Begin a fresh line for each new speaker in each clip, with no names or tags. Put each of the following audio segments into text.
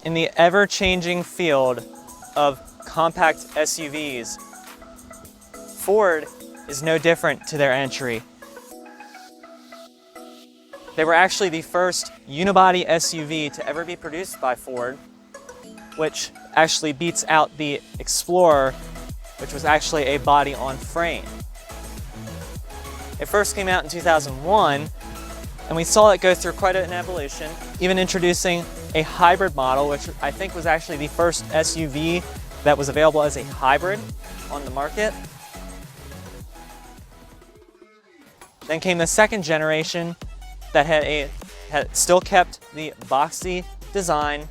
In the ever-changing field of compact SUVs, Ford is no different to their entry. They were actually the first unibody SUV to ever be produced by Ford, which actually beats out the Explorer, which was actually a body on frame. It first came out in 2001, and we saw it go through quite an evolution, even introducing a hybrid model, which I think was actually the first SUV that was available as a hybrid on the market. Then came the second generation that had still kept the boxy design,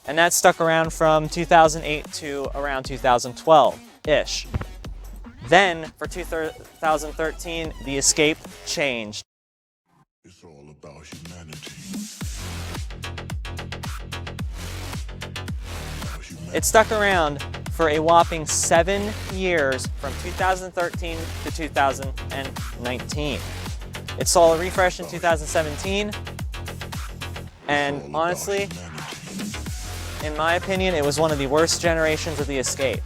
and that stuck around from 2008 to around 2012-ish. Then, for 2013, the Escape changed.
It's all about humanity.
It stuck around for a whopping 7 years, from 2013 to 2019. It saw a refresh in 2017, and honestly, in my opinion, it was one of the worst generations of the Escape.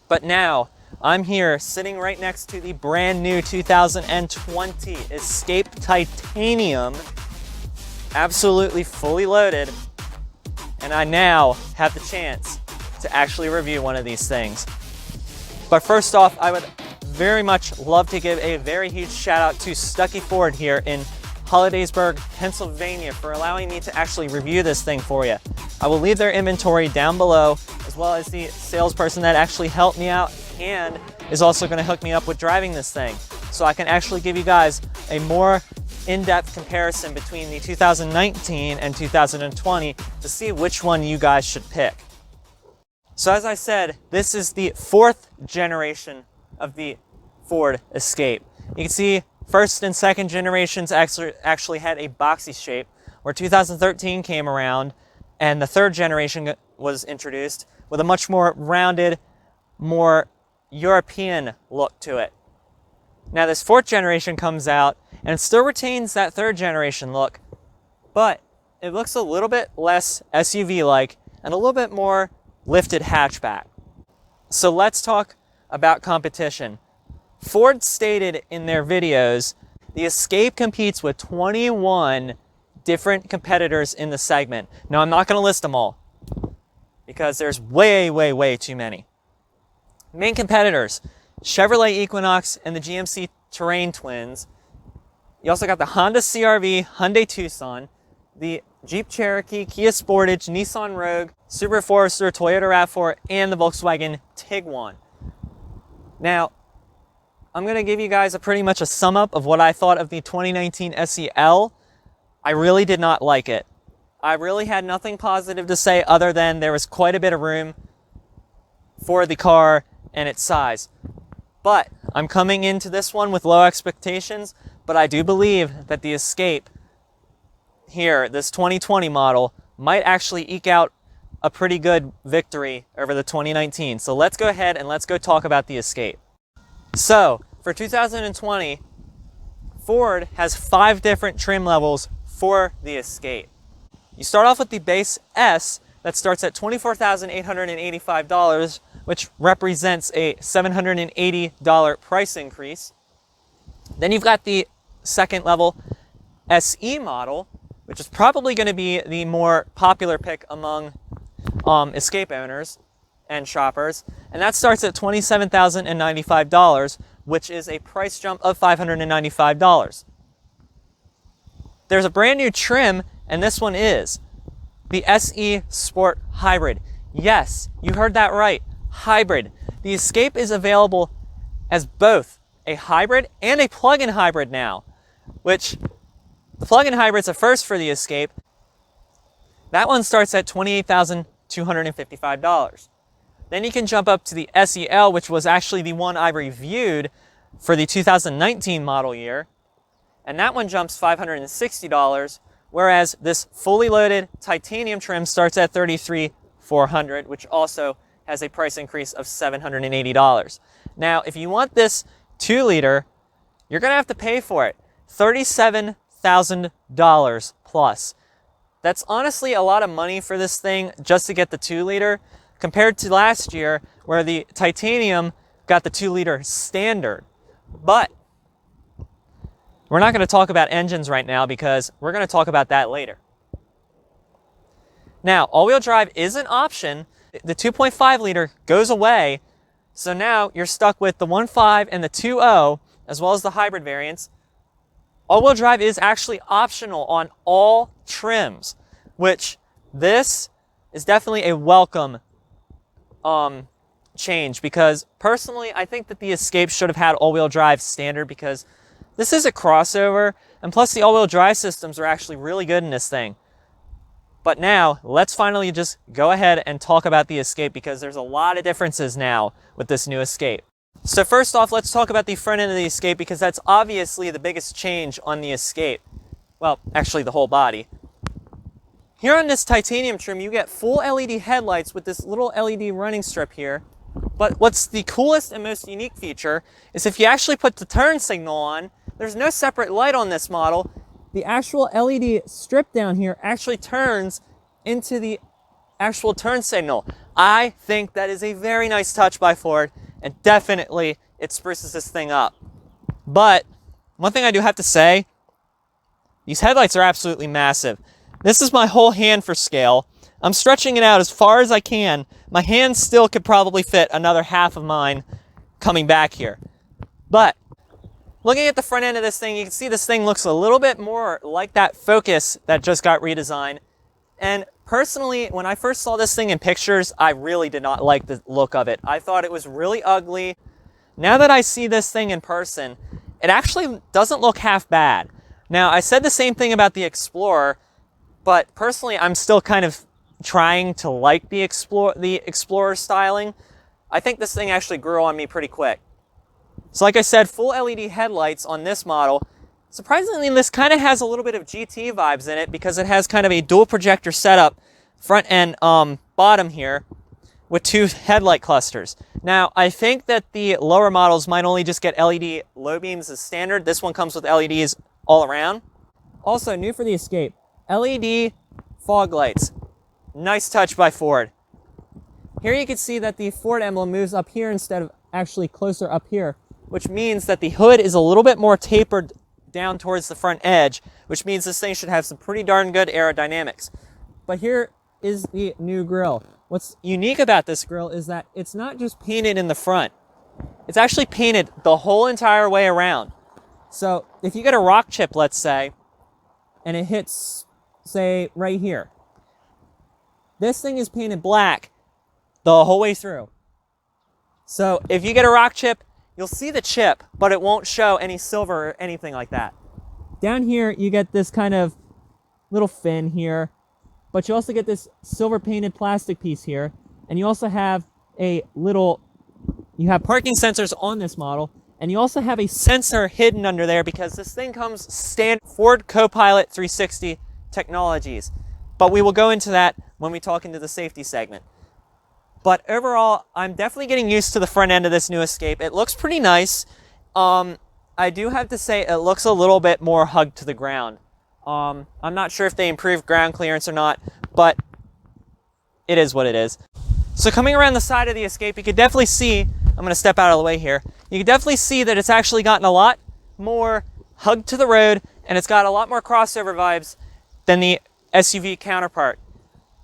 But now, I'm here sitting right next to the brand new 2020 Escape Titanium, absolutely fully loaded, and I now have the chance to actually review one of these things. But first off, I would very much love to give a very huge shout out to Stuckey Ford here in Hollidaysburg, Pennsylvania, for allowing me to actually review this thing for you. I will leave their inventory down below, as well as the salesperson that actually helped me out and is also going to hook me up with driving this thing, so I can actually give you guys a more in-depth comparison between the 2019 and 2020 to see which one you guys should pick. So as I said, this is the 4th generation of the Ford Escape. You can see first and second generations actually had a boxy shape, where 2013 came around and the 3rd generation was introduced with a much more rounded, more European look to it. Now this 4th generation comes out and it still retains that 3rd generation look, but it looks a little bit less SUV-like and a little bit more lifted hatchback. So let's talk about competition. Ford stated in their videos, the Escape competes with 21 different competitors in the segment. Now I'm not going to list them all, because there's way too many. Main competitors: Chevrolet Equinox and the GMC Terrain twins. You also got the Honda CR-V, Hyundai Tucson, the Jeep Cherokee, Kia Sportage, Nissan Rogue, Subaru Forester, Toyota RAV4, and the Volkswagen Tiguan. Now, I'm going to give you guys pretty much a sum up of what I thought of the 2019 SEL. I really did not like it. I really had nothing positive to say other than there was quite a bit of room for the car and its size. But I'm coming into this one with low expectations, but I do believe that the Escape here, this 2020 model, might actually eke out a pretty good victory over the 2019. So let's go ahead and let's go talk about the Escape. So for 2020, Ford has 5 different trim levels for the Escape. You start off with the base S that starts at $24,885, which represents a $780 price increase. Then you've got the second level SE model, which is probably going to be the more popular pick among Escape owners and shoppers, and that starts at $27,095, which is a price jump of $595. There's a brand new trim, and this one is the SE Sport Hybrid. Yes, you heard that right, hybrid. The Escape is available as both a hybrid and a plug-in hybrid now, which the plug-in hybrid's a first for the Escape. That one starts at $28,255. Then you can jump up to the SEL, which was actually the one I reviewed for the 2019 model year, and that one jumps $560, whereas this fully loaded titanium trim starts at $33,400, which also has a price increase of $780. Now, if you want this 2-liter, you're going to have to pay for it. $37,000 plus. That's honestly a lot of money for this thing just to get the 2-liter compared to last year where the titanium got the 2-liter standard. But we're not going to talk about engines right now because we're going to talk about that later. Now, all-wheel drive is an option. The 2.5 liter goes away, so now you're stuck with the 1.5 and the 2.0, as well as the hybrid variants. All-wheel drive is actually optional on all trims, which this is definitely a welcome change, because personally I think that the Escape should have had all-wheel drive standard, because this is a crossover, and plus the all-wheel drive systems are actually really good in this thing. But now let's finally just go ahead and talk about the Escape, because there's a lot of differences now with this new Escape. So first off, let's talk about the front end of the Escape, because that's obviously the biggest change on the Escape. Well, actually the whole body. Here on this titanium trim, you get full LED headlights with this little LED running strip here. But what's the coolest and most unique feature is if you actually put the turn signal on, there's no separate light on this model. The actual LED strip down here actually turns into the actual turn signal. I think that is a very nice touch by Ford, and definitely it spruces this thing up. But one thing I do have to say, these headlights are absolutely massive. This is my whole hand for scale. I'm stretching it out as far as I can. My hand still could probably fit another half of mine coming back here. But looking at the front end of this thing, you can see this thing looks a little bit more like that Focus that just got redesigned. And personally, when I first saw this thing in pictures, I really did not like the look of it. I thought it was really ugly. Now that I see this thing in person, it actually doesn't look half bad. Now, I said the same thing about the Explorer, but personally, I'm still kind of trying to like the Explorer styling. I think this thing actually grew on me pretty quick. So like I said, full LED headlights on this model. Surprisingly, this kind of has a little bit of GT vibes in it, because it has kind of a dual projector setup, front and bottom here, with 2 headlight clusters. Now, I think that the lower models might only just get LED low beams as standard. This one comes with LEDs all around. Also, new for the Escape, LED fog lights. Nice touch by Ford. Here you can see that the Ford emblem moves up here instead of actually closer up here, which means that the hood is a little bit more tapered down towards the front edge, which means this thing should have some pretty darn good aerodynamics. But here is the new grille. What's unique about this grille is that it's not just painted in the front. It's actually painted the whole entire way around. So if you get a rock chip, let's say, and it hits, say, right here, this thing is painted black the whole way through. So if you get a rock chip, you'll see the chip, but it won't show any silver or anything like that. Down here, you get this kind of little fin here, but you also get this silver painted plastic piece here, and you also have a little, you have parking sensors on this model, and you also have a sensor hidden under there, because this thing comes standard Ford Copilot 360 technologies. But we will go into that when we talk into the safety segment. But overall, I'm definitely getting used to the front end of this new Escape. It looks pretty nice. I do have to say it looks a little bit more hugged to the ground. I'm not sure if they improved ground clearance or not, but it is what it is. So coming around the side of the Escape, you can definitely see, I'm going to step out of the way here, you can definitely see that it's actually gotten a lot more hugged to the road, and it's got a lot more crossover vibes than the SUV counterpart.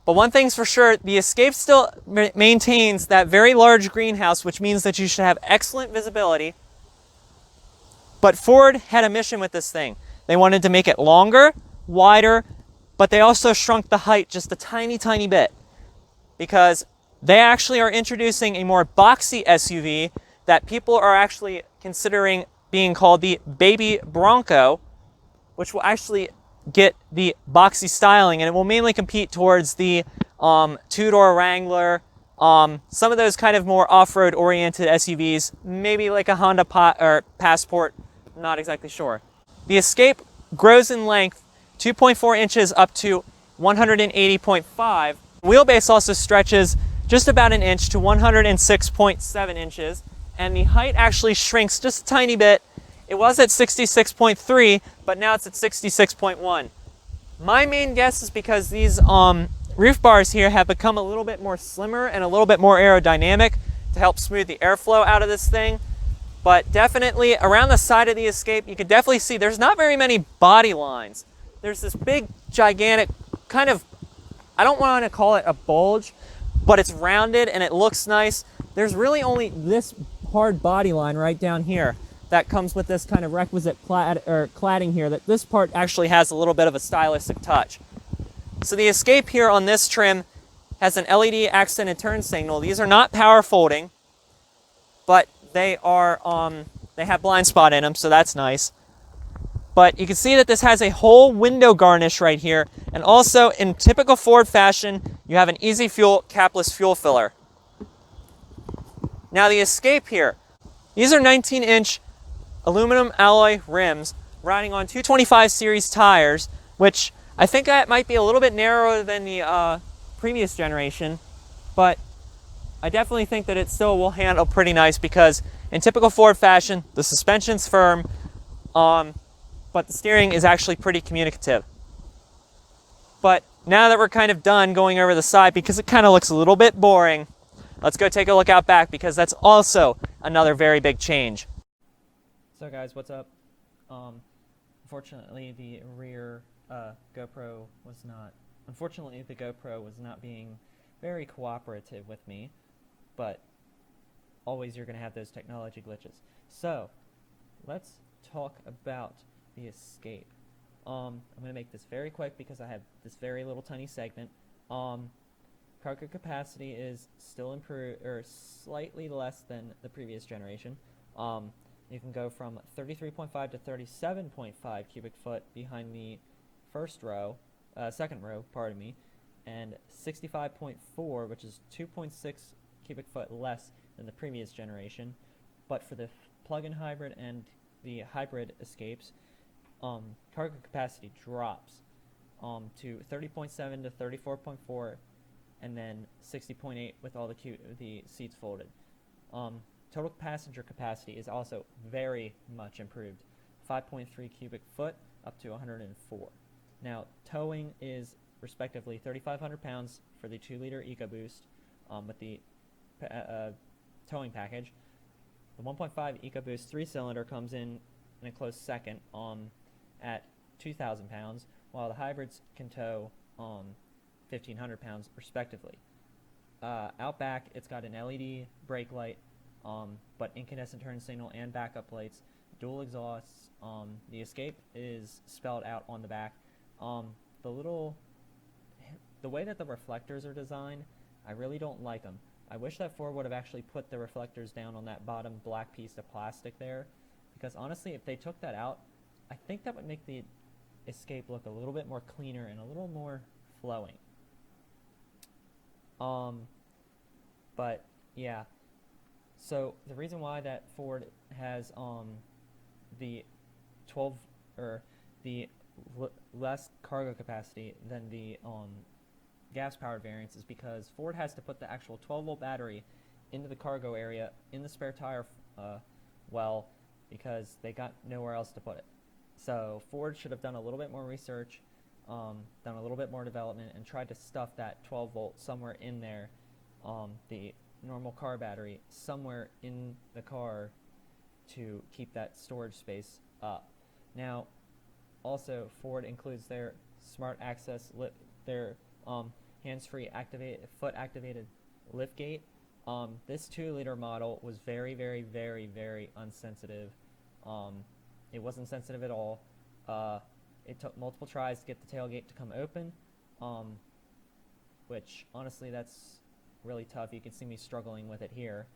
But one thing's for sure, the Escape still maintains that very large greenhouse, which means that you should have excellent visibility. But Ford had a mission with this thing. They wanted to make it longer, wider, but they also shrunk the height just a tiny, tiny bit, because they actually are introducing a more boxy SUV that people are actually considering being called the Baby Bronco, which will actually get the boxy styling, and it will mainly compete towards the two-door Wrangler, some of those kind of more off-road oriented SUVs, maybe like a Honda Passport, not exactly sure. The Escape grows in length 2.4 inches up to 180.5. Wheelbase also stretches just about an inch to 106.7 inches, and the height actually shrinks just a tiny bit. It was at 66.3, but now it's at 66.1. My main guess is because these roof bars here have become a little bit more slimmer and a little bit more aerodynamic to help smooth the airflow out of this thing. But definitely around the side of the Escape, you can definitely see there's not very many body lines. There's this big, gigantic kind of, I don't want to call it a bulge, but it's rounded and it looks nice. There's really only this hard body line right down here that comes with this kind of requisite cladding here, that this part actually has a little bit of a stylistic touch. So the Escape here on this trim has an LED accent and turn signal. These are not power folding, but they have blind spot in them, so that's nice. But you can see that this has a whole window garnish right here, and also in typical Ford fashion, you have an Easy Fuel capless fuel filler. Now the Escape here, these are 19-inch aluminum alloy rims riding on 225 series tires, which I think that might be a little bit narrower than the previous generation, but I definitely think that it still will handle pretty nice because in typical Ford fashion, the suspension's firm, but the steering is actually pretty communicative. But now that we're kind of done going over the side, because it kind of looks a little bit boring, let's go take a look out back because that's also another very big change. So guys, what's up? Unfortunately, the rear GoPro was not being very cooperative with me. But always you're going to have those technology glitches. So let's talk about the Escape. I'm going to make this very quick because I have this very little tiny segment. Cargo capacity is still improved, or slightly less than the previous generation. You can go from 33.5 to 37.5 cubic foot behind the second row, pardon me, and 65.4, which is 2.6 cubic foot less than the previous generation. But for the plug-in hybrid and the hybrid Escapes, cargo capacity drops to 30.7 to 34.4, and then 60.8 with all the seats folded. Total passenger capacity is also very much improved, 5.3 cubic foot up to 104. Now, towing is respectively 3,500 pounds for the 2-liter EcoBoost with the towing package. The 1.5 EcoBoost 3-cylinder comes in a close second at 2,000 pounds, while the hybrids can tow 1,500 pounds respectively. Out back, it's got an LED brake light, but incandescent turn signal and backup lights, dual exhausts. The Escape is spelled out on the back. The way that the reflectors are designed, I really don't like them. I wish that Ford would have actually put the reflectors down on that bottom black piece of plastic there, because honestly, if they took that out, I think that would make the Escape look a little bit more cleaner and a little more flowing. But yeah, so the reason why that Ford has the 12 or the less cargo capacity than the gas-powered variants is because Ford has to put the actual 12-volt battery into the cargo area in the spare tire well, because they got nowhere else to put it. So Ford should have done a little bit more research, done a little bit more development, and tried to stuff that 12-volt somewhere in there, the normal car battery somewhere in the car to keep that storage space up. Now, also Ford includes their smart access, their hands-free foot-activated liftgate. This 2-liter model was very, very, very, very unsensitive. It wasn't sensitive at all. It took multiple tries to get the tailgate to come open, which honestly, that's really tough. You can see me struggling with it here.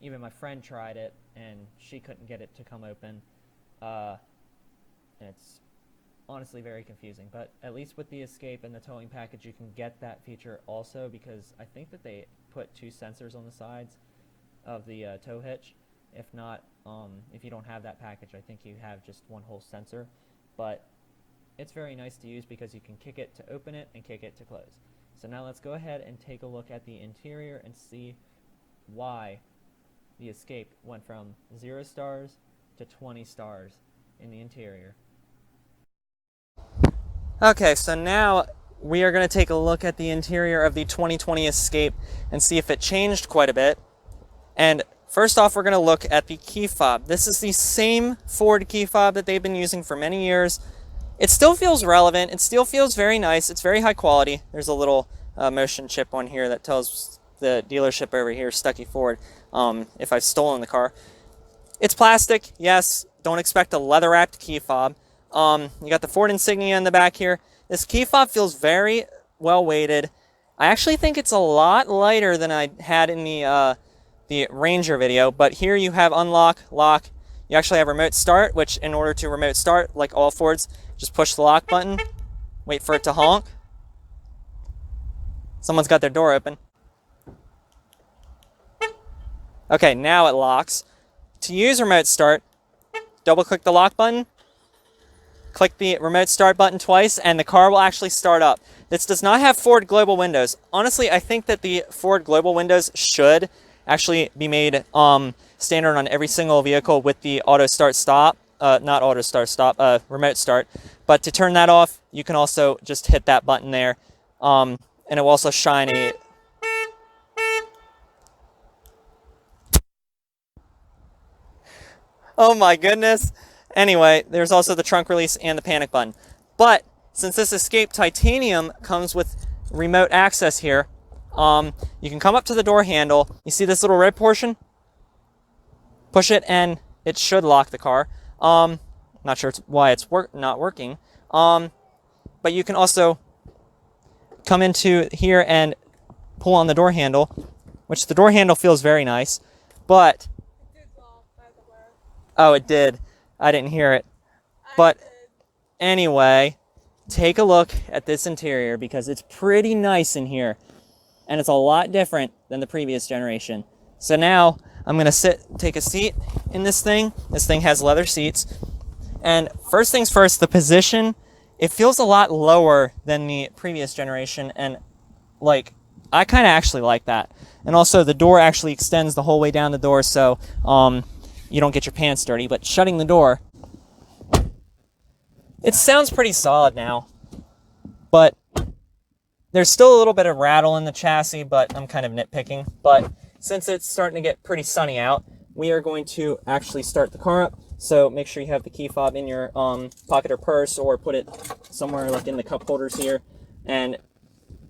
Even my friend tried it, and she couldn't get it to come open. And it's honestly very confusing, but at least with the Escape and the towing package, you can get that feature also, because I think that they put 2 sensors on the sides of the tow hitch. If not, if you don't have that package, I think you have just one whole sensor. But it's very nice to use because you can kick it to open it and kick it to close. So now let's go ahead and take a look at the interior and see why the Escape went from 0 stars to 20 stars in the interior. Okay, so now we are going to take a look at the interior of the 2020 Escape and see if it changed quite a bit. And first off, we're going to look at the key fob. This is the same Ford key fob that they've been using for many years. It still feels relevant. It still feels very nice. It's very high quality. There's a little motion chip on here that tells the dealership over here, Stuckey Ford, if I've stolen the car. It's plastic, yes. Don't expect a leather-wrapped key fob. You got the Ford insignia in the back here. This key fob feels very well weighted. I actually think it's a lot lighter than I had in the Ranger video, but here you have unlock, lock. You actually have remote start, which in order to remote start, like all Fords, just push the lock button, wait for it to honk. Someone's got their door open. Okay, now it locks. To use remote start, double click the lock button, click the remote start button twice, and the car will actually start up. This does not have Ford Global Windows. Honestly, I think that the Ford Global Windows should actually be made standard on every single vehicle with the auto start stop, not auto start stop, remote start. But to turn that off, you can also just hit that button there, and it will also shine a... Oh my goodness. Anyway, there's also the trunk release and the panic button. But since this Escape Titanium comes with remote access here, you can come up to the door handle. You see this little red portion? Push it and it should lock the car. Not sure why it's not working. But you can also come into here and pull on the door handle, which the door handle feels very nice. But oh, it did. I didn't hear it. But anyway, take a look at this interior because it's pretty nice in here. And it's a lot different than the previous generation. So now I'm going to take a seat in this thing. This thing has leather seats. And first things first, the position, it feels a lot lower than the previous generation. And like, I kind of actually like that. And also the door actually extends the whole way down the door. So, you don't get your pants dirty, but shutting the door, it sounds pretty solid now, but there's still a little bit of rattle in the chassis, but I'm kind of nitpicking. But since it's starting to get pretty sunny out, we are going to actually start the car up. So make sure you have the key fob in your pocket or purse, or put it somewhere like in the cup holders here. And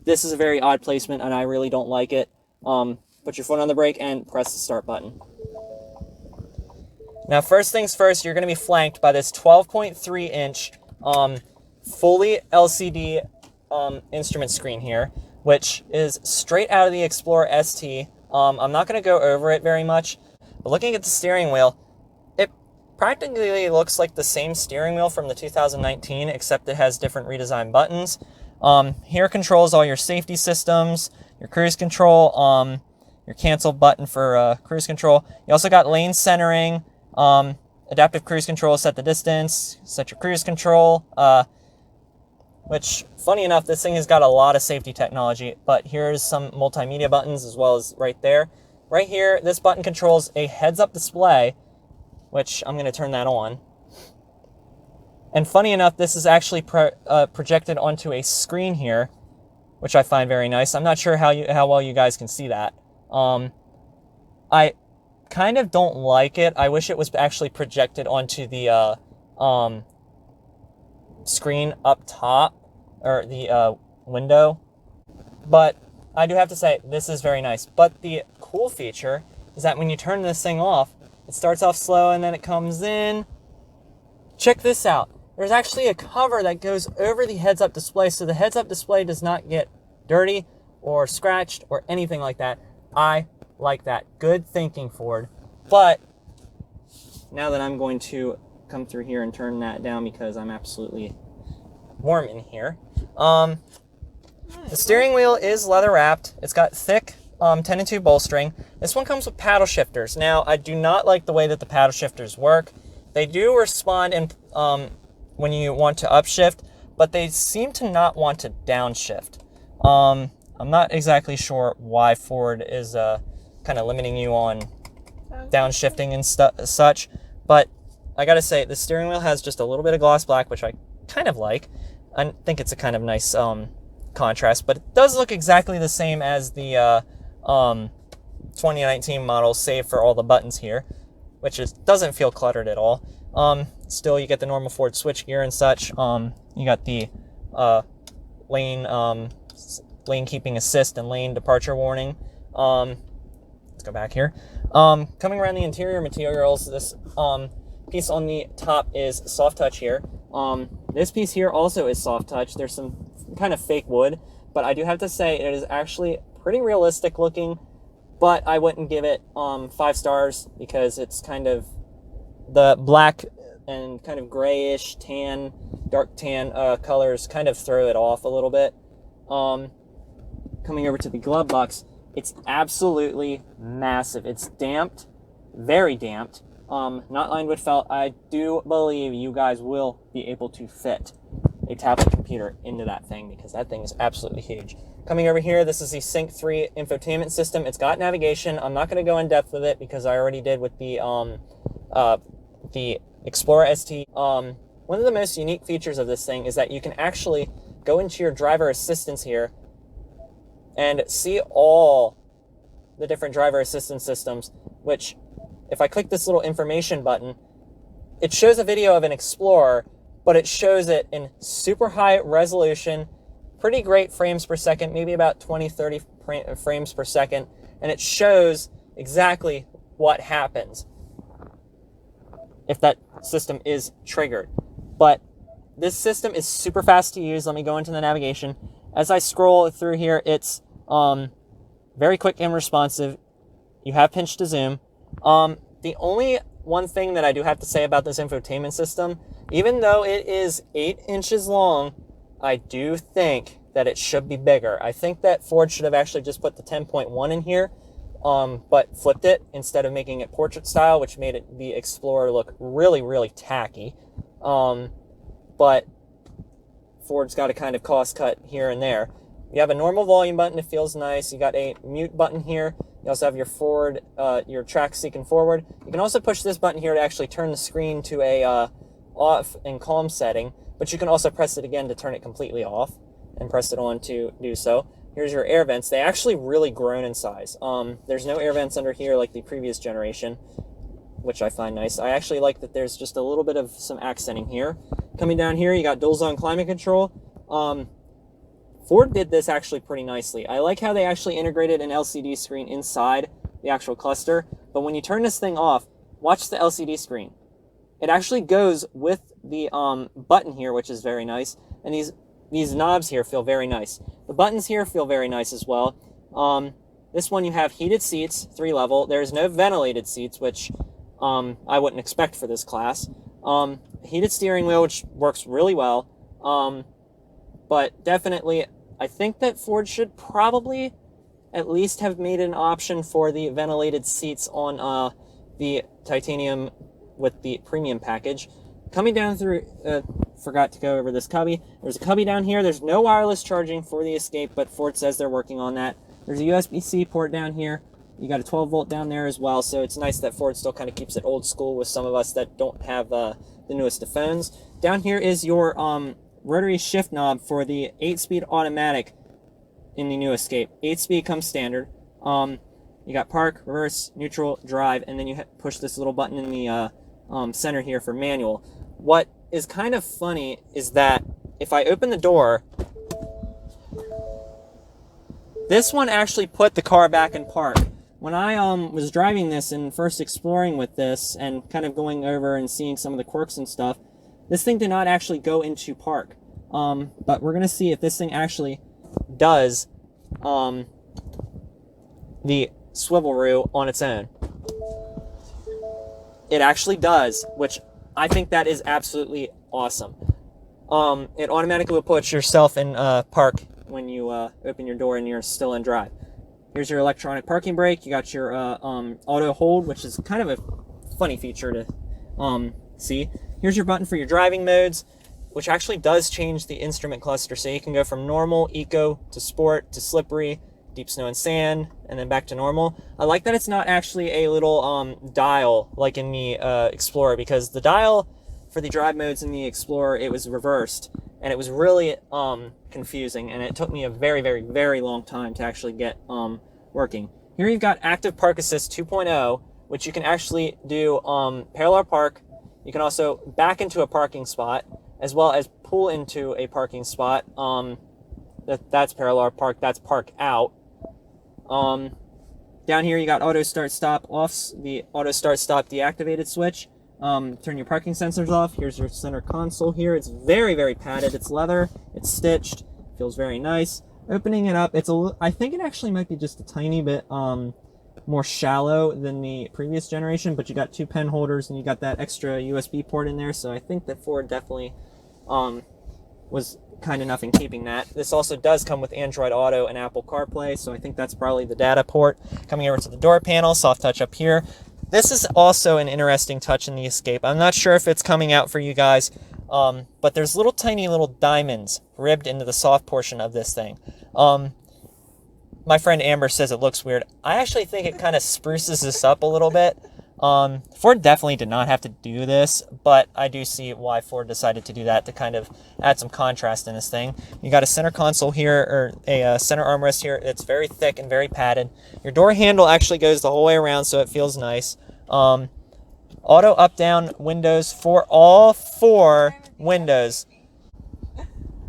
this is a very odd placement, and I really don't like it. Put your foot on the brake and press the start button. Now, first things first, you're going to be flanked by this 12.3-inch fully LCD instrument screen here, which is straight out of the Explorer ST. I'm not going to go over it very much, but looking at the steering wheel, it practically looks like the same steering wheel from the 2019, except it has different redesigned buttons. Here controls all your safety systems, your cruise control, your cancel button for cruise control. You also got lane centering, adaptive cruise control, set the distance, set your cruise control, which, funny enough, this thing has got a lot of safety technology, but here's some multimedia buttons as well as right there. Right here, this button controls a heads-up display, which I'm going to turn that on. And funny enough, this is actually projected onto a screen here, which I find very nice. I'm not sure how well you guys can see that. I kind of don't like it. I wish it was actually projected onto the screen up top, or the window. But I do have to say, this is very nice. But the cool feature is that when you turn this thing off, it starts off slow and then it comes in. Check this out. There's actually a cover that goes over the heads-up display, so the heads-up display does not get dirty or scratched or anything like that. I like that. Good thinking, Ford. But now that I'm going to come through here and turn that down because I'm absolutely warm in here. The steering wheel is leather wrapped. It's got thick 10-2 bolstering. This one comes with paddle shifters. Now, I do not like the way that the paddle shifters work. They do respond in, when you want to upshift, but they seem to not want to downshift. I'm not exactly sure why Ford is kind of limiting you on downshifting and such, but I gotta say, the steering wheel has just a little bit of gloss black, which I kind of like. I think it's a kind of nice contrast, but it does look exactly the same as the 2019 model, save for all the buttons here, which doesn't feel cluttered at all. Still, you get the normal Ford switchgear and such. You got the lane keeping assist and lane departure warning. Let's go back here. Coming around the interior materials, this piece on the top is soft touch here. This piece here also is soft touch. There's some kind of fake wood, but I do have to say it is actually pretty realistic looking, but I wouldn't give it 5 stars because it's kind of the black and kind of grayish tan, dark tan colors kind of throw it off a little bit. Coming over to the glove box, it's absolutely massive. It's damped, very damped, not lined with felt. I do believe you guys will be able to fit a tablet computer into that thing because that thing is absolutely huge. Coming over here, this is the Sync 3 infotainment system. It's got navigation. I'm not going to go in depth with it because I already did with the Explorer ST. One of the most unique features of this thing is that you can actually go into your driver assistance here and see all the different driver assistance systems, which if I click this little information button, it shows a video of an Explorer, but it shows it in super high resolution, pretty great frames per second, maybe about 20, 30 frames per second, and it shows exactly what happens if that system is triggered. But this system is super fast to use. Let me go into the navigation. As I scroll through here, it's very quick and responsive. You have pinch to zoom. The only one thing that I do have to say about this infotainment system, even though it is 8 inches long, I do think that it should be bigger. I think that Ford should have actually just put the 10.1 in here, but flipped it instead of making it portrait style, which made the Explorer look really, really tacky. But Ford's got a kind of cost cut here and there. You have a normal volume button. It feels nice. You got a mute button here. You also have your forward, your track seeking forward. You can also push this button here to actually turn the screen to a off and calm setting, but you can also press it again to turn it completely off and press it on to do so. Here's your air vents. They actually really grown in size. There's no air vents under here like the previous generation, which I find nice. I actually like that there's just a little bit of some accenting here. Coming down here, you got dual zone climate control. Ford did this actually pretty nicely. I like how they actually integrated an LCD screen inside the actual cluster, but when you turn this thing off, watch the LCD screen. It actually goes with the button here, which is very nice, and these knobs here feel very nice. The buttons here feel very nice as well. This one you have heated seats, 3-level. There's no ventilated seats, which I wouldn't expect for this class. Heated steering wheel, which works really well. But definitely, I think that Ford should probably at least have made an option for the ventilated seats on the titanium with the premium package. Coming down through, forgot to go over this cubby. There's a cubby down here. There's no wireless charging for the Escape, but Ford says they're working on that. There's a USB-C port down here. You got a 12-volt down there as well, so it's nice that Ford still kind of keeps it old school with some of us that don't have the newest of phones. Down here is your rotary shift knob for the 8-speed automatic in the new Escape. 8-speed comes standard. You got park, reverse, neutral, drive, and then you push this little button in the center here for manual. What is kind of funny is that if I open the door, this one actually put the car back in park. When I was driving this and first exploring with this and kind of going over and seeing some of the quirks and stuff, this thing did not actually go into park. But we're going to see if this thing actually does the swivel-roo on its own. It actually does, which I think that is absolutely awesome. It automatically will put yourself in park when you open your door and you're still in drive. Here's your electronic parking brake. You got your auto hold, which is kind of a funny feature to see. Here's your button for your driving modes, which actually does change the instrument cluster. So you can go from normal, eco, to sport, to slippery, deep snow and sand, and then back to normal. I like that it's not actually a little dial like in the Explorer, because the dial for the drive modes in the Explorer, it was reversed, and it was really confusing, and it took me a very, very, very long time to actually get working. Here you've got Active Park Assist 2.0, which you can actually do parallel park. You can also back into a parking spot, as well as pull into a parking spot. That's parallel park, that's park out. Down here you got auto start stop off, the auto start stop deactivated switch. Turn your parking sensors off. Here's your center console here. It's very, very padded. It's leather. It's stitched. Feels very nice. Opening it up, I think it actually might be just a tiny bit more shallow than the previous generation, but you got 2 pen holders and you got that extra USB port in there, so I think that Ford definitely was kind enough in keeping that. This also does come with Android Auto and Apple CarPlay, so I think that's probably the data port. Coming over to the door panel, soft touch up here. This is also an interesting touch in the Escape. I'm not sure if it's coming out for you guys, but there's tiny little diamonds ribbed into the soft portion of this thing. My friend Amber says it looks weird. I actually think it kind of spruces this up a little bit. Ford definitely did not have to do this, but I do see why Ford decided to do that, to kind of add some contrast in this thing. You got a center console here, or a center armrest here. It's very thick and very padded. Your door handle actually goes the whole way around, so it feels nice. Auto up-down windows for all 4 windows.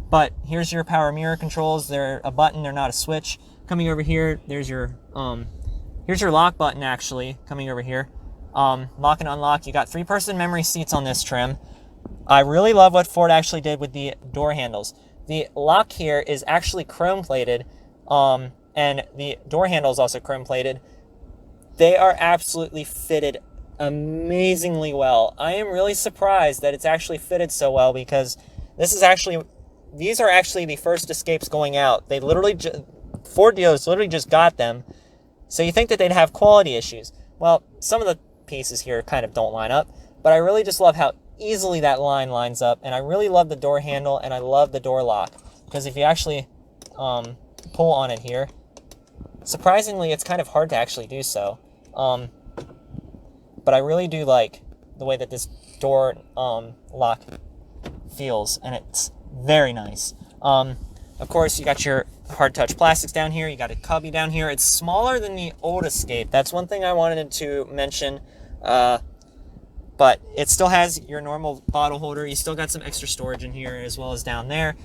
But here's your power mirror controls. They're a button, they're not a switch. Coming over here, there's your here's your lock button actually, coming over here. Lock and unlock. You got 3-person memory seats on this trim. I really love what Ford actually did with the door handles. The lock here is actually chrome plated, and the door handle is also chrome plated. They are absolutely fitted amazingly well. I am really surprised that it's actually fitted so well, because these are actually the first Escapes going out. They literally, Ford dealers literally just got them. So you think that they'd have quality issues. Well, some of the pieces here kind of don't line up, but I really just love how easily that line lines up, and I really love the door handle, and I love the door lock, because if you actually pull on it here, surprisingly, it's kind of hard to actually do so. But I really do like the way that this door lock feels, and it's very nice. Of course, you got your hard touch plastics down here. You got a cubby down here. It's smaller than the old Escape. That's one thing I wanted to mention. But it still has your normal bottle holder. You still got some extra storage in here, as well as down there.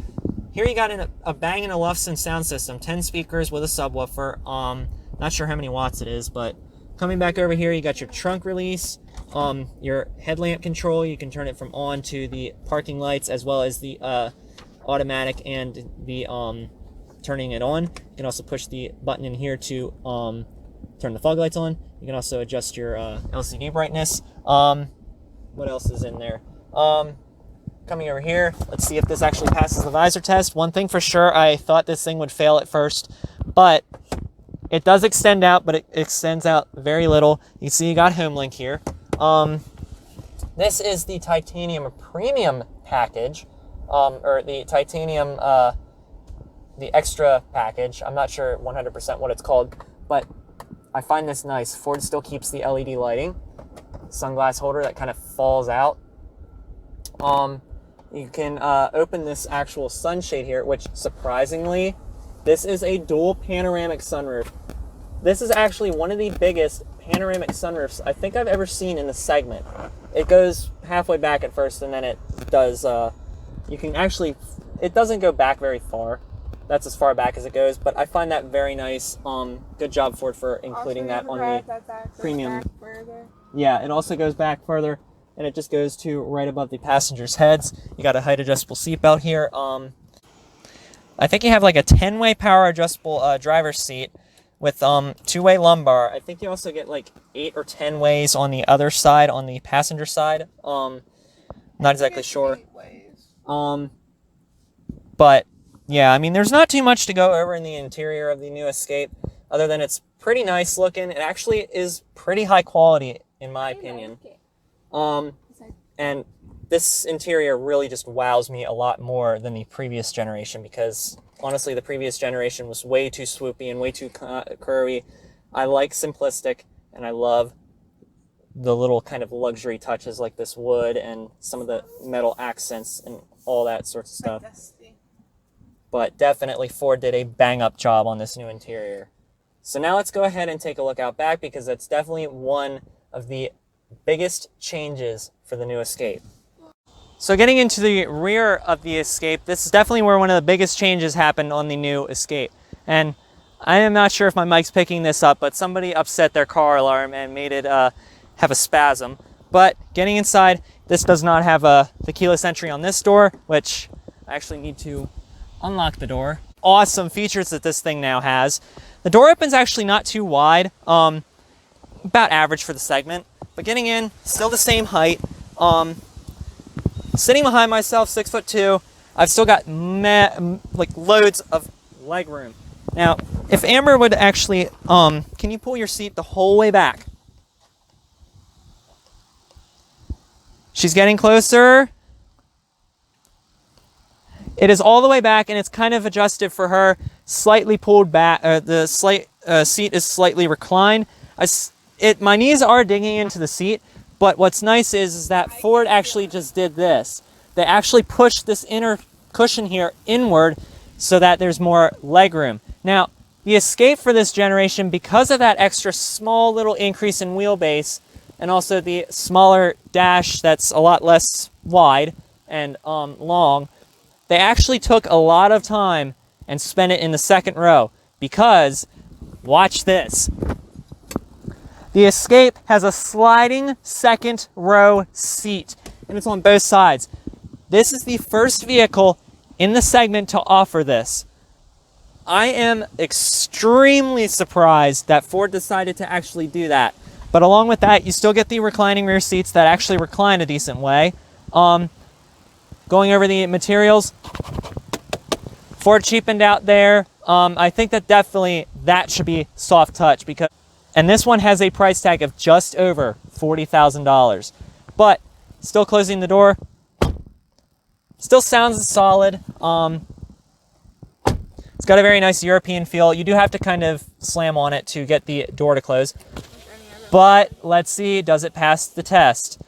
Here you got a Bang & Olufsen sound system, 10 speakers with a subwoofer. Not sure how many watts it is, but coming back over here, you got your trunk release, your headlamp control. You can turn it from on to the parking lights, as well as the automatic and the turning it on. You can also push the button in here to turn the fog lights on. You can also adjust your LCD brightness. What else is in there? Coming over here, let's see if this actually passes the visor test. One thing for sure, I thought this thing would fail at first, but it does extend out, but it extends out very little. You see you got HomeLink here. This is the titanium premium package, or the titanium, the extra package. I'm not sure 100% what it's called, but I find this nice. Ford still keeps the LED lighting. Sunglass holder that kind of falls out. You can open this actual sunshade here, which surprisingly, this is a dual panoramic sunroof. This is actually one of the biggest panoramic sunroofs I think I've ever seen in the segment. It goes halfway back at first, and then it does, you can actually, it doesn't go back very far. That's as far back as it goes, but I find that very nice. Good job, Ford, for including that on the premium. Yeah, it also goes back further, and it just goes to right above the passengers' heads. You got a height adjustable seatbelt here. I think you have like a 10-way power adjustable driver's seat with 2-way lumbar. I think you also get like 8 or 10 ways on the other side, on the passenger side. Not exactly sure. But yeah, I mean, there's not too much to go over in the interior of the new Escape, other than it's pretty nice looking. It actually is pretty high quality, in my opinion. And this interior really just wows me a lot more than the previous generation, because Honestly, the previous generation was way too swoopy and way too curvy. I like simplistic, and I love the little kind of luxury touches like this wood and some of the metal accents and all that sorts of stuff. But definitely Ford did a bang-up job on this new interior. So now let's go ahead and take a look out back, because that's definitely one of the biggest changes for the new Escape. So getting into the rear of the Escape, this is definitely where one of the biggest changes happened on the new Escape. And I am not sure if my mic's picking this up, but somebody upset their car alarm and made it have a spasm. But getting inside, this does not have the keyless entry on this door, which I actually need to unlock the door. Awesome features that this thing now has. The door opens actually not too wide, about average for the segment. But getting in, still the same height. Sitting behind myself, 6'2", I've still got like loads of leg room. Now, if Amber would actually, can you pull your seat the whole way back? She's getting closer. It is all the way back, and it's kind of adjusted for her, slightly pulled back. The seat is slightly reclined. My knees are digging into the seat, but what's nice is that Ford actually just did this. They actually pushed this inner cushion here inward so that there's more leg room. Now, the Escape for this generation, because of that extra small little increase in wheelbase, and also the smaller dash that's a lot less wide and long, they actually took a lot of time and spent it in the second row, because, watch this. The Escape has a sliding second row seat, and it's on both sides. This is the first vehicle in the segment to offer this. I am extremely surprised that Ford decided to actually do that. But along with that, you still get the reclining rear seats that actually recline a decent way. Going over the materials, Ford cheapened out there. I think that definitely that should be soft touch, because, and this one has a price tag of just over $40,000. But still closing the door, still sounds solid. It's got a very nice European feel. You do have to kind of slam on it to get the door to close. But let's see, does it pass the test?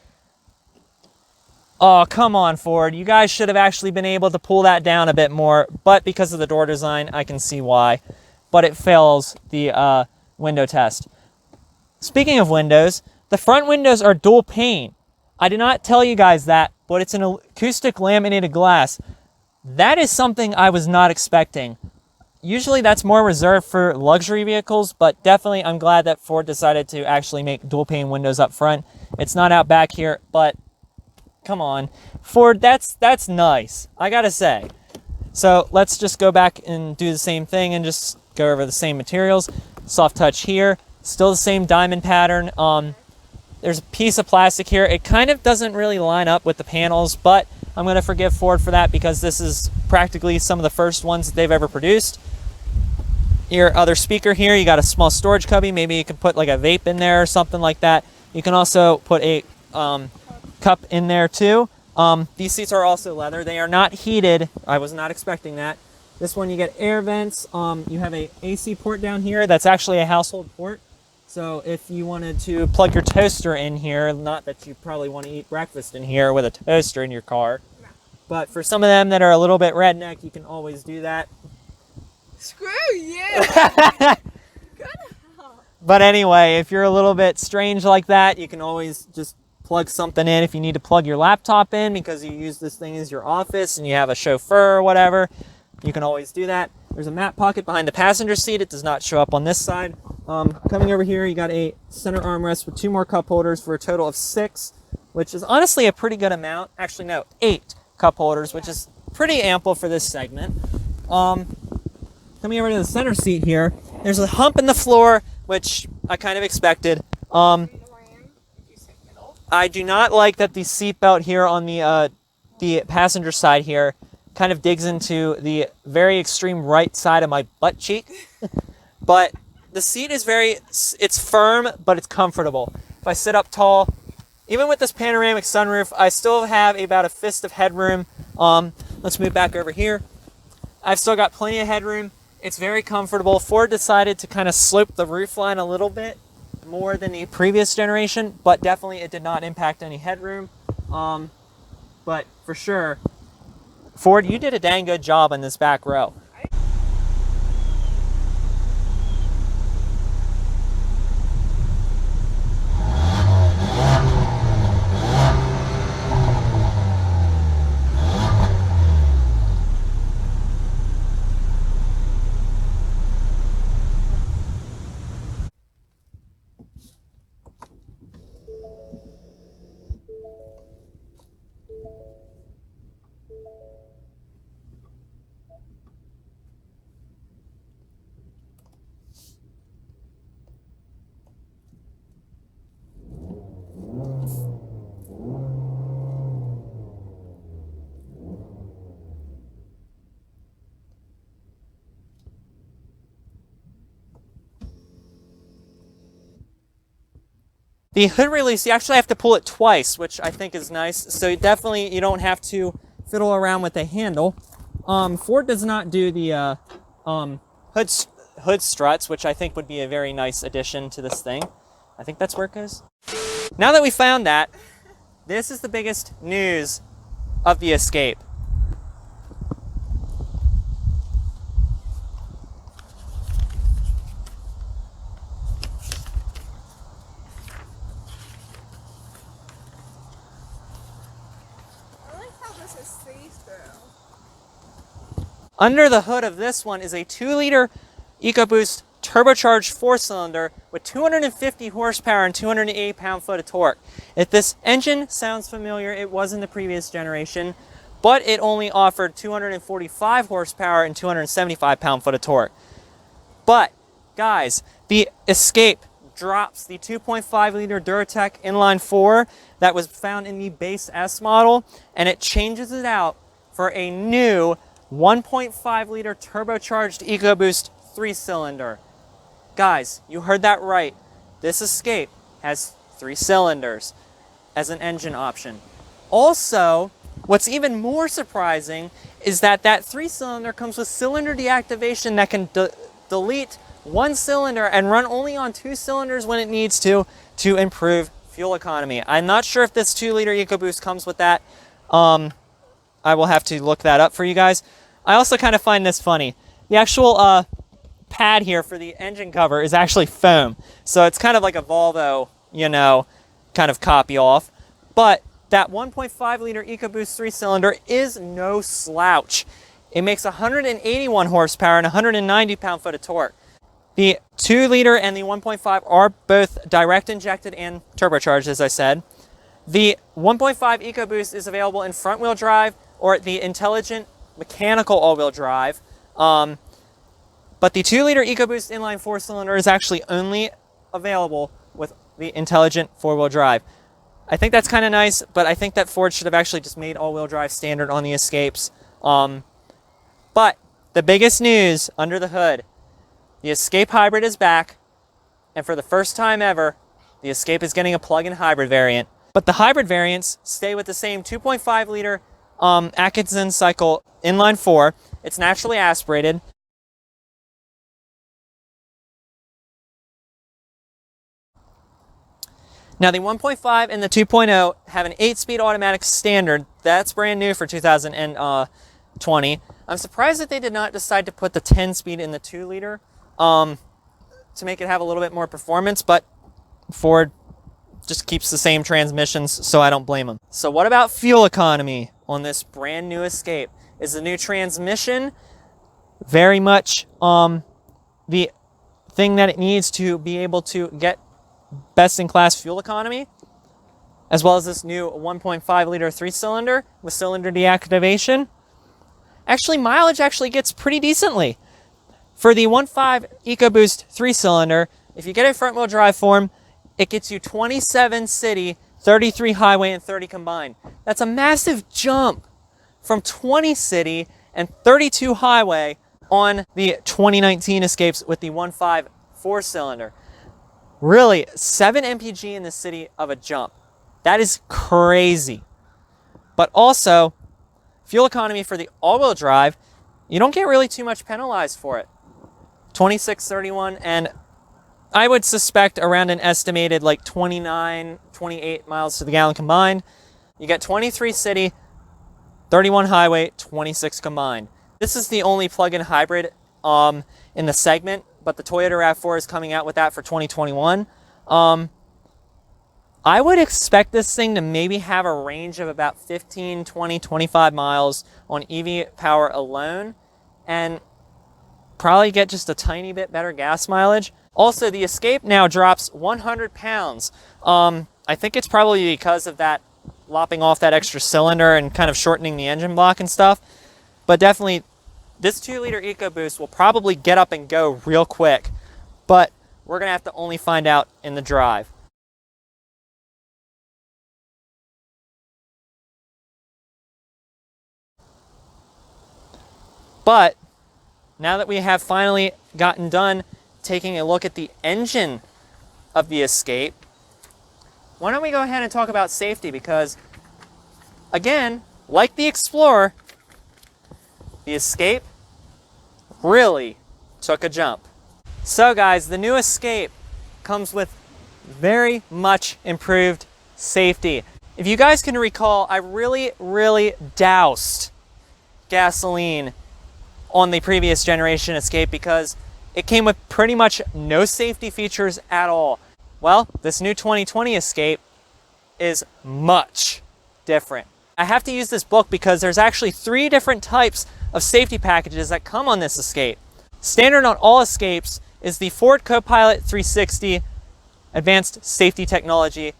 Oh, come on, Ford. You guys should have actually been able to pull that down a bit more, but because of the door design, I can see why. But it fails the window test. Speaking of windows, the front windows are dual pane. I did not tell you guys that, but it's an acoustic laminated glass. That is something I was not expecting. Usually that's more reserved for luxury vehicles, but definitely I'm glad that Ford decided to actually make dual pane windows up front. It's not out back here, but come on. Ford, that's nice, I gotta say. So let's just go back and do the same thing and just go over the same materials. Soft touch here, still the same diamond pattern. There's a piece of plastic here. It kind of doesn't really line up with the panels, but I'm gonna forgive Ford for that, because this is practically some of the first ones that they've ever produced. Your other speaker here, you got a small storage cubby. Maybe you can put like a vape in there or something like that. You can also put a cup in there too. These seats are also leather. They are not heated. I was not expecting that. This one, you get air vents. You have a AC port down here. That's actually a household port. So if you wanted to plug your toaster in here, not that you probably want to eat breakfast in here with a toaster in your car, but for some of them that are a little bit redneck, you can always do that.
Screw you!
But anyway, if you're a little bit strange like that, you can always just plug something in. If you need to plug your laptop in because you use this thing as your office and you have a chauffeur or whatever, you can always do that. There's a mat pocket behind the passenger seat. It does not show up on this side. Coming over here, you got a center armrest with 2 more cup holders for a total of 6, which is honestly a pretty good amount. Actually, no, 8 cup holders, which is pretty ample for this segment. Coming over to the center seat here, there's a hump in the floor, which I kind of expected. I do not like that the seat belt here on the passenger side here kind of digs into the very extreme right side of my butt cheek. But the seat is it's firm, but it's comfortable. If I sit up tall, even with this panoramic sunroof, I still have about a fist of headroom. Let's move back over here. I've still got plenty of headroom. It's very comfortable. Ford decided to kind of slope the roofline a little bit more than the previous generation, but definitely it did not impact any headroom. But for sure, Ford, you did a dang good job in this back row. The hood release, you actually have to pull it twice, which I think is nice. So definitely you don't have to fiddle around with the handle. Ford does not do the hood struts, which I think would be a very nice addition to this thing. I think that's where it goes. Now that we found that, this is the biggest news of the Escape.
I like how this is see-through.
Under the hood of this one is a 2-liter EcoBoost turbocharged 4-cylinder with 250 horsepower and 280 pound-foot of torque. If this engine sounds familiar, it was in the previous generation, but it only offered 245 horsepower and 275 pound-foot of torque. But, guys, the Escape drops the 2.5-liter Duratec inline-4 that was found in the base S model, and it changes it out for a new 1.5-liter turbocharged EcoBoost 3-cylinder. Guys, you heard that right. This Escape has 3 cylinders as an engine option. Also, what's even more surprising is that that 3-cylinder comes with cylinder deactivation that can delete 1 cylinder and run only on 2 cylinders when it needs to improve fuel economy. I'm not sure if this 2-liter EcoBoost comes with that. I will have to look that up for you guys. I also kind of find this funny. The actual pad here for the engine cover is actually foam. So it's kind of like a Volvo, you know, kind of copy off. But that 1.5-liter EcoBoost 3-cylinder is no slouch. It makes 181 horsepower and 190 pound-foot of torque. The 2-liter and the 1.5 are both direct injected and turbocharged, as I said. The 1.5 EcoBoost is available in front-wheel drive or the intelligent mechanical all-wheel drive. But the 2-liter EcoBoost inline 4-cylinder is actually only available with the intelligent 4-wheel drive. I think that's kind of nice, but I think that Ford should have actually just made all-wheel drive standard on the Escapes. But the biggest news under the hood, the Escape Hybrid is back, and for the first time ever, the Escape is getting a plug-in hybrid variant. But the hybrid variants stay with the same 2.5-liter Atkinson cycle inline 4. It's naturally aspirated. Now the 1.5 and the 2.0 have an 8-speed automatic standard. That's brand new for 2020. I'm surprised that they did not decide to put the 10-speed in the 2-liter to make it have a little bit more performance, but Ford just keeps the same transmissions, so I don't blame them. So what about fuel economy on this brand new Escape? Is the new transmission very much the thing that it needs to be able to get best-in-class fuel economy, as well as this new 1.5-liter 3-cylinder with cylinder deactivation? Actually, mileage actually gets pretty decently. For the 1.5 EcoBoost 3-cylinder, if you get a front-wheel drive form, it gets you 27 city, 33 highway, and 30 combined. That's a massive jump from 20 city and 32 highway on the 2019 Escapes with the 1.5 4-cylinder. Really, 7 mpg in the city of a jump. That is crazy. But also, fuel economy for the all-wheel drive you don't get really too much penalized for it. 26.31, and I would suspect around an estimated like 29, 28 miles to the gallon combined. You get 23 city, 31 highway, 26 combined. This is the only plug-in hybrid in the segment, but the Toyota RAV4 is coming out with that for 2021. I would expect this thing to maybe have a range of about 15, 20, 25 miles on EV power alone, and probably get just a tiny bit better gas mileage. Also, the Escape now drops 100 pounds. I think it's probably because of that lopping off that extra cylinder and kind of shortening the engine block and stuff. But definitely, this 2-liter EcoBoost will probably get up and go real quick. But we're going to have to only find out in the drive. But now that we have finally gotten done taking a look at the engine of the Escape, why don't we go ahead and talk about safety? Because, again, like the Explorer, the Escape really took a jump. So guys, the new Escape comes with very much improved safety. If you guys can recall, I really doused gasoline on the previous generation Escape because it came with pretty much no safety features at all. Well, this new 2020 Escape is much different. I have to use this book because there's actually 3 different types of safety packages that come on this Escape. Standard on all Escapes is the Ford Co-Pilot 360 Advanced Safety Technology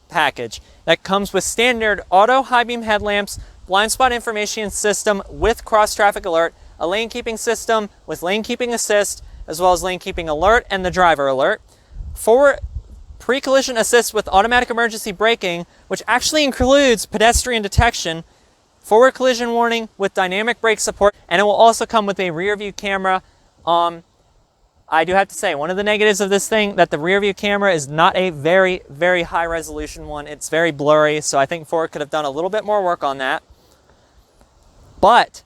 package that comes with standard auto high beam headlamps, blind spot information system with cross traffic alert, a lane keeping system with lane keeping assist, as well as lane keeping alert and the driver alert, forward pre-collision assist with automatic emergency braking, which actually includes pedestrian detection, forward collision warning with dynamic brake support, and it will also come with a rear view camera. I do have to say, one of the negatives of this thing, that the rear view camera is not a very high resolution one. It's very blurry, so I think Ford could have done a little bit more work on that. But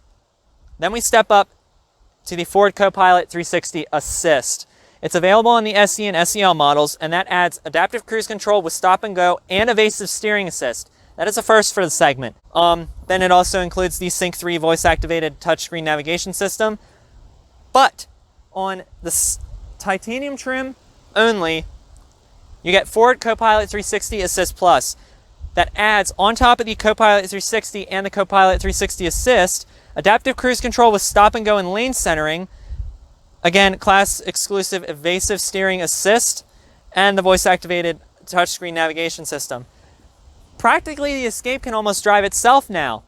then we step up to the Ford Co-Pilot 360 Assist. It's available on the SE and SEL models, and that adds adaptive cruise control with stop and go and evasive steering assist. That is a first for the segment. Then it also includes the Sync 3 voice-activated touchscreen navigation system. But on the titanium trim only, you get Ford Co-Pilot 360 Assist Plus. That adds, on top of the Co-Pilot 360 and the Co-Pilot 360 Assist, adaptive cruise control with stop and go and lane centering, again, class exclusive evasive steering assist, and the voice activated touchscreen navigation system. Practically, the Escape can almost drive itself now,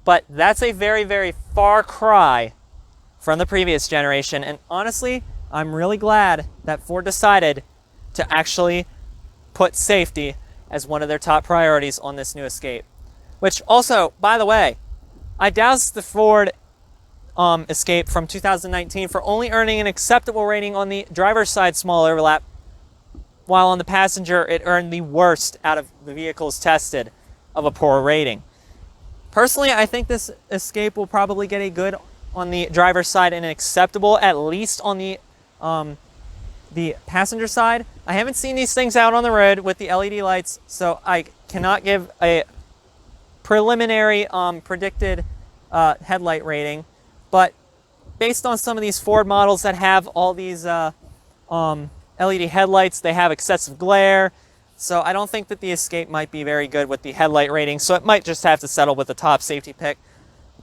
but that's a very far cry from the previous generation, and honestly, I'm really glad that Ford decided to actually put safety as one of their top priorities on this new Escape. Which also, by the way, I doused the Ford Escape from 2019 for only earning an acceptable rating on the driver's side small overlap, while on the passenger it earned the worst out of the vehicles tested of a poor rating. Personally, I think this Escape will probably get a good on the driver's side and an acceptable at least on the passenger side. I haven't seen these things out on the road with the LED lights, so I cannot give a preliminary predicted headlight rating, but based on some of these Ford models that have all these LED headlights, they have excessive glare, so I don't think that the Escape might be very good with the headlight rating, so it might just have to settle with the top safety pick,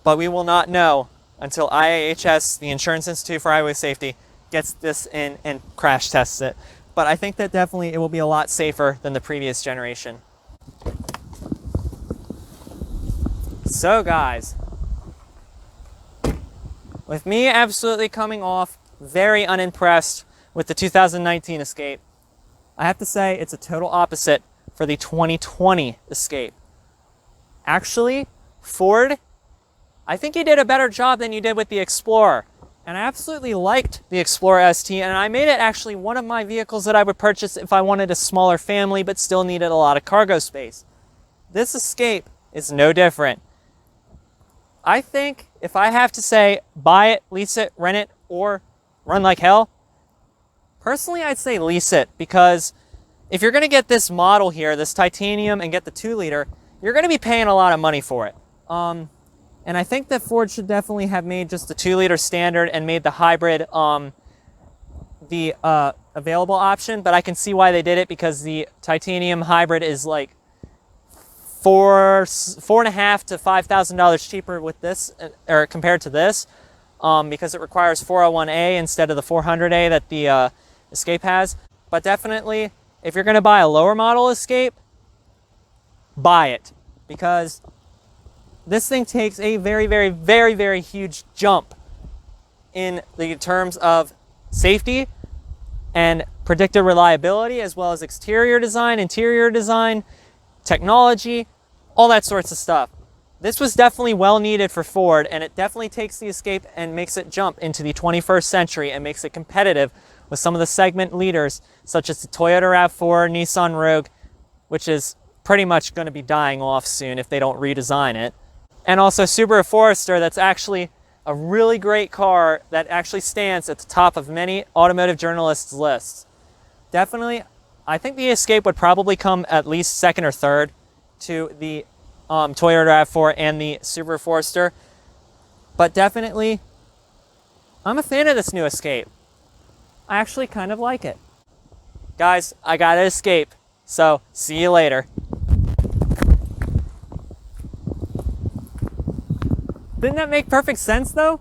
but we will not know until IIHS, the Insurance Institute for Highway Safety, gets this in and crash tests it. But I think that definitely it will be a lot safer than the previous generation. So guys, with me absolutely coming off very unimpressed with the 2019 Escape, I have to say it's a total opposite for the 2020 Escape. Actually, Ford, I think you did a better job than you did with the Explorer. And I absolutely liked the Explorer ST, and I made it actually one of my vehicles that I would purchase if I wanted a smaller family but still needed a lot of cargo space. This Escape is no different. I think if I have to say buy it, lease it, rent it, or run like hell, personally I'd say lease it, because if you're going to get this model here, this titanium, and get the 2-liter, you're going to be paying a lot of money for it. And I think that Ford should definitely have made just the 2-liter standard and made the hybrid the available option, but I can see why they did it, because the titanium hybrid is like $4,500 to $5,000 cheaper with this, or compared to this, because it requires 401A instead of the 400A that the Escape has. But definitely, if you're going to buy a lower model Escape, buy it, because this thing takes a very, very, very, very huge jump in the terms of safety and predicted reliability, as well as exterior design, interior design, technology, all that sorts of stuff. This was definitely well needed for Ford, and it definitely takes the Escape and makes it jump into the 21st century and makes it competitive with some of the segment leaders, such as the Toyota RAV4, Nissan Rogue, which is pretty much going to be dying off soon if they don't redesign it. And also Subaru Forester, that's actually a really great car that actually stands at the top of many automotive journalists' lists. Definitely, I think the Escape would probably come at least second or third to the Toyota RAV4 and the Subaru Forester. But definitely, I'm a fan of this new Escape. I actually kind of like it. Guys, I got an Escape, so see you later. Didn't that make perfect sense though?